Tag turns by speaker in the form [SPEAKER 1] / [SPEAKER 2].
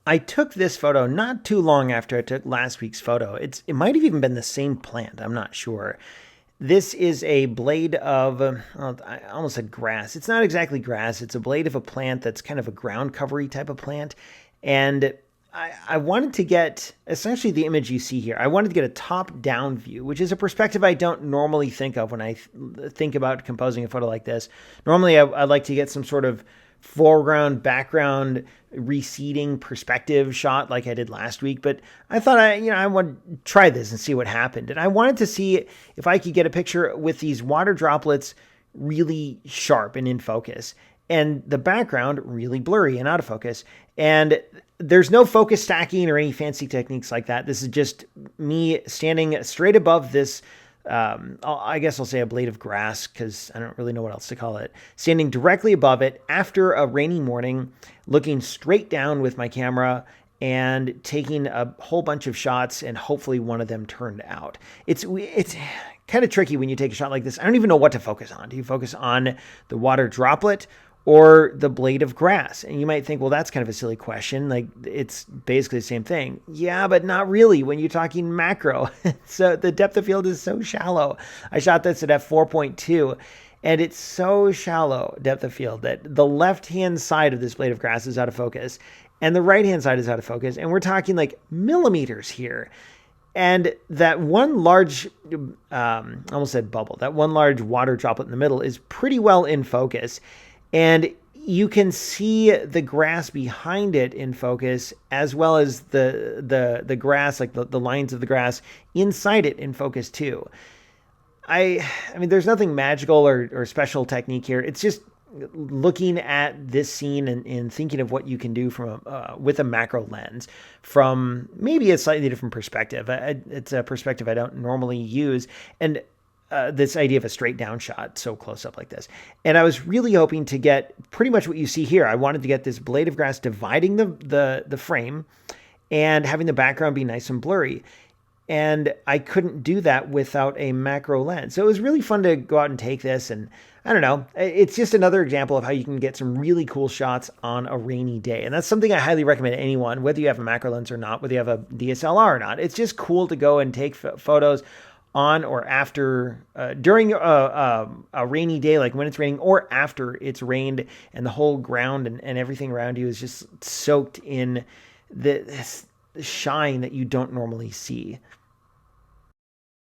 [SPEAKER 1] I took this photo not too long after I took last week's photo. It might have even been the same plant. I'm not sure. This is a blade of, I almost said grass. It's not exactly grass. It's a blade of a plant that's kind of a ground covery type of plant. And I wanted to get essentially the image you see here. I wanted to get a top-down view, which is a perspective I don't normally think of when I think about composing a photo like this. Normally, I like to get some sort of foreground, background, receding perspective shot like I did last week. But I thought I would try this and see what happened. And I wanted to see if I could get a picture with these water droplets really sharp and in focus, and the background really blurry and out of focus. And there's no focus stacking or any fancy techniques like that. This is just me standing straight above this, I guess I'll say a blade of grass because I don't really know what else to call it. Standing directly above it after a rainy morning, looking straight down with my camera and taking a whole bunch of shots, and hopefully one of them turned out. It's kind of tricky when you take a shot like this. I don't even know what to focus on. Do you focus on the water droplet or the blade of grass? And you might think, well, that's kind of a silly question. Like, it's basically the same thing. Yeah, but not really when you're talking macro. So the depth of field is so shallow. I shot this at f4.2, and it's so shallow depth of field that the left-hand side of this blade of grass is out of focus, and the right-hand side is out of focus. And we're talking like millimeters here. And that one large, almost said bubble, that one large water droplet in the middle is pretty well in focus. And you can see the grass behind it in focus, as well as the grass, like the lines of the grass inside it in focus too. I mean, there's nothing magical or special technique here. It's just looking at this scene and thinking of what you can do from with a macro lens from maybe a slightly different perspective. It's a perspective I don't normally use. And this idea of a straight down shot so close up like this. And I was really hoping to get pretty much what you see here. I wanted to get this blade of grass dividing the frame and having the background be nice and blurry. And I couldn't do that without a macro lens. So it was really fun to go out and take this. And I don't know, it's just another example of how you can get some really cool shots on a rainy day. And that's something I highly recommend to anyone, whether you have a macro lens or not, whether you have a DSLR or not. It's just cool to go and take photos on or after, during a rainy day, like when it's raining, or after it's rained and the whole ground and everything around you is just soaked in this shine that you don't normally see.